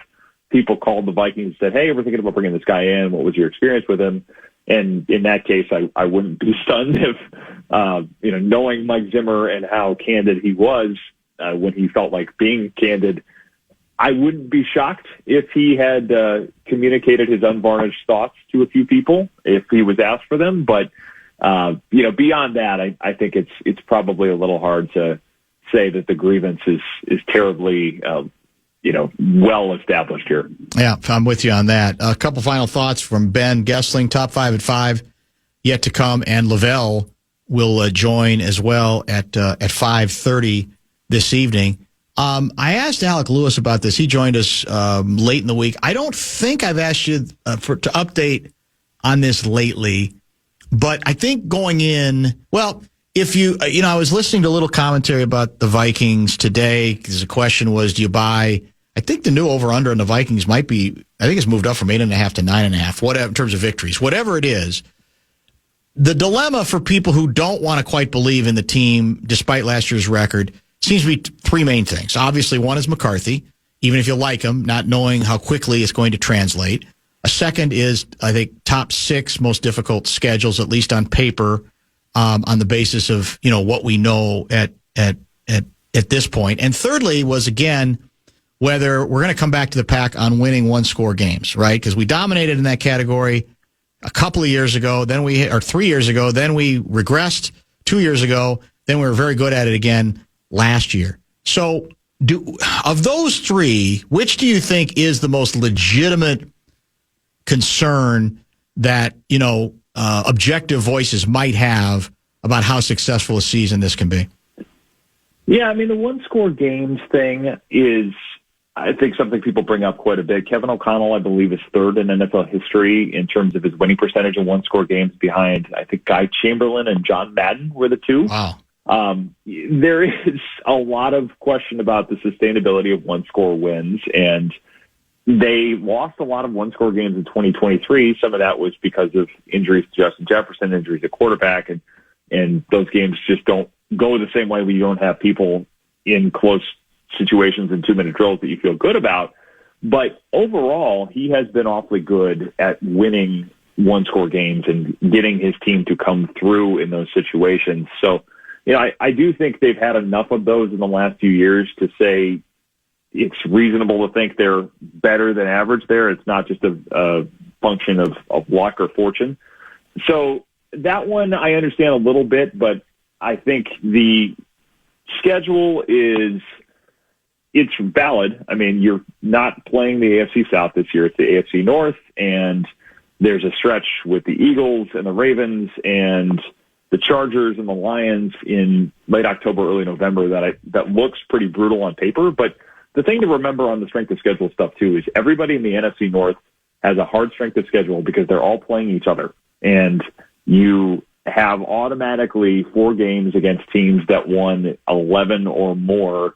people called the Vikings and said, hey, we're thinking about bringing this guy in. What was your experience with him? And in that case, I wouldn't be stunned if, knowing Mike Zimmer and how candid he was when he felt like being candid, I wouldn't be shocked if he had communicated his unvarnished thoughts to a few people if he was asked for them. But, beyond that, I think it's probably a little hard to say that the grievance is terribly well established here. Yeah, I'm with you on that. A couple final thoughts from Ben Goessling, top 5 at 5, yet to come, and Lavelle will join as well at 5:30 this evening. I asked Alec Lewis about this. He joined us late in the week. I don't think I've asked you to update on this lately, but I think going in, well, if you, I was listening to a little commentary about the Vikings today because the question was, do you buy? I think the new over-under on the Vikings might be, I think it's moved up from 8.5 to 9.5, whatever, in terms of victories. Whatever it is, the dilemma for people who don't want to quite believe in the team, despite last year's record, seems to be three main things. Obviously, one is McCarthy, even if you like him, not knowing how quickly it's going to translate. A second is, I think, top 6 most difficult schedules, at least on paper, on the basis of, what we know at this point. And thirdly was, again, whether we're going to come back to the pack on winning one-score games, right? Because we dominated in that category a couple of years ago, 3 years ago, then we regressed 2 years ago, then we were very good at it again last year. So of those three, which do you think is the most legitimate concern that, objective voices might have about how successful a season this can be? Yeah, the one-score games thing is, I think, something people bring up quite a bit. Kevin O'Connell, I believe, is third in NFL history in terms of his winning percentage in one-score games behind, I think, Guy Chamberlain and John Madden were the two. Wow. There is a lot of question about the sustainability of one-score wins, and they lost a lot of one-score games in 2023. Some of that was because of injuries to Justin Jefferson, injuries at quarterback, and those games just don't go the same way when you don't have people in close situations and 2-minute drills that you feel good about. But overall, he has been awfully good at winning one-score games and getting his team to come through in those situations. So, I do think they've had enough of those in the last few years to say it's reasonable to think they're better than average there. It's not just a function of luck or fortune. So that one I understand a little bit, but I think the schedule it's valid. You're not playing the AFC South this year. It's the AFC North, and there's a stretch with the Eagles and the Ravens and the Chargers and the Lions in late October, early November that looks pretty brutal on paper. But the thing to remember on the strength of schedule stuff, too, is everybody in the NFC North has a hard strength of schedule because they're all playing each other. And you have automatically 4 games against teams that won 11 or more.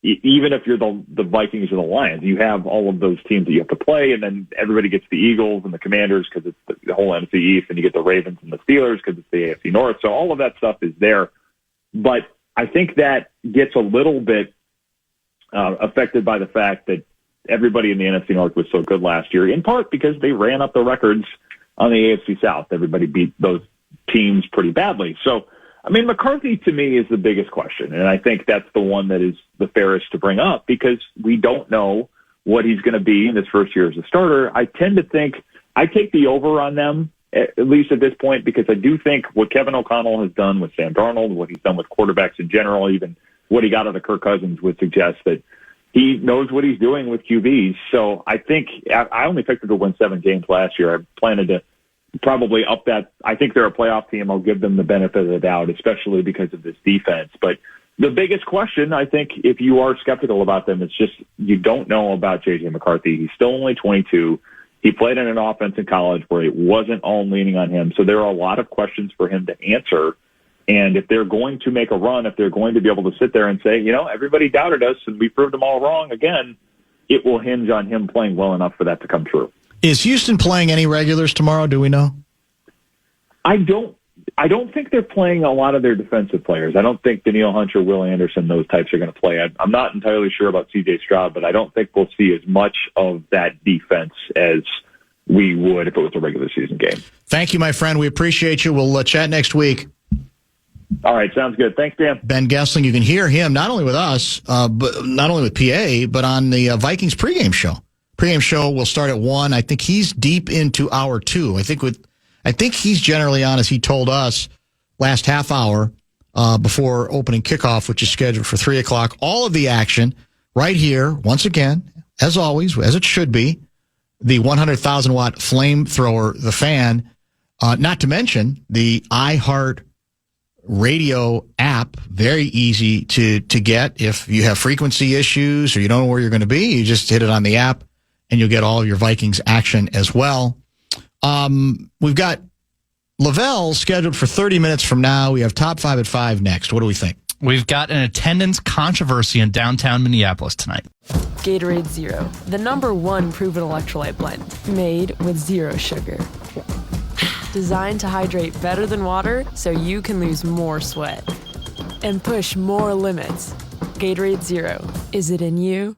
Even if you're the Vikings or the Lions, you have all of those teams that you have to play, and then everybody gets the Eagles and the Commanders because it's the whole NFC East, and you get the Ravens and the Steelers because it's the AFC North. So all of that stuff is there. But I think that gets a little bit affected by the fact that everybody in the NFC North was so good last year, in part because they ran up the records on the AFC South. Everybody beat those teams pretty badly. So, McCarthy to me is the biggest question, and I think that's the one that is the fairest to bring up because we don't know what he's going to be in his first year as a starter. I tend to think I take the over on them, at least at this point, because I do think what Kevin O'Connell has done with Sam Darnold, what he's done with quarterbacks in general, even what he got out of Kirk Cousins would suggest that he knows what he's doing with QBs. So I think I only picked him to win 7 games last year. I planned to probably up that. I think they're a playoff team. I'll give them the benefit of the doubt, especially because of this defense. But the biggest question, I think, if you are skeptical about them, it's just you don't know about J.J. McCarthy. He's still only 22. He played in an offense in college where it wasn't all leaning on him. So there are a lot of questions for him to answer. And if they're going to make a run, if they're going to be able to sit there and say, everybody doubted us and we proved them all wrong again, it will hinge on him playing well enough for that to come true. Is Houston playing any regulars tomorrow? Do we know? I don't I don't think they're playing a lot of their defensive players. I don't think Danielle Hunter, Will Anderson, those types are going to play. I'm not entirely sure about C.J. Stroud, but I don't think we'll see as much of that defense as we would if it was a regular season game. Thank you, my friend. We appreciate you. We'll chat next week. All right, sounds good. Thanks, Dan. Ben Goessling, you can hear him not only with us, but not only with PA, but on the Vikings pregame show. Pregame show will start at 1. I think he's deep into hour 2. I think he's generally on, as he told us, last half hour before opening kickoff, which is scheduled for 3 o'clock. All of the action right here, once again, as always, as it should be, the 100,000-watt flamethrower, the fan, not to mention the iHeart Radio app, very easy to get. If you have frequency issues or you don't know where you're going to be, you just hit it on the app and you'll get all of your Vikings action as well. We've got Lavelle scheduled for 30 minutes from now. We have Top 5 at 5 next. What do we think? We've got an attendance controversy in downtown Minneapolis tonight. Gatorade Zero, the #1 proven electrolyte blend, made with zero sugar. Designed to hydrate better than water so you can lose more sweat and push more limits. Gatorade Zero. Is it in you?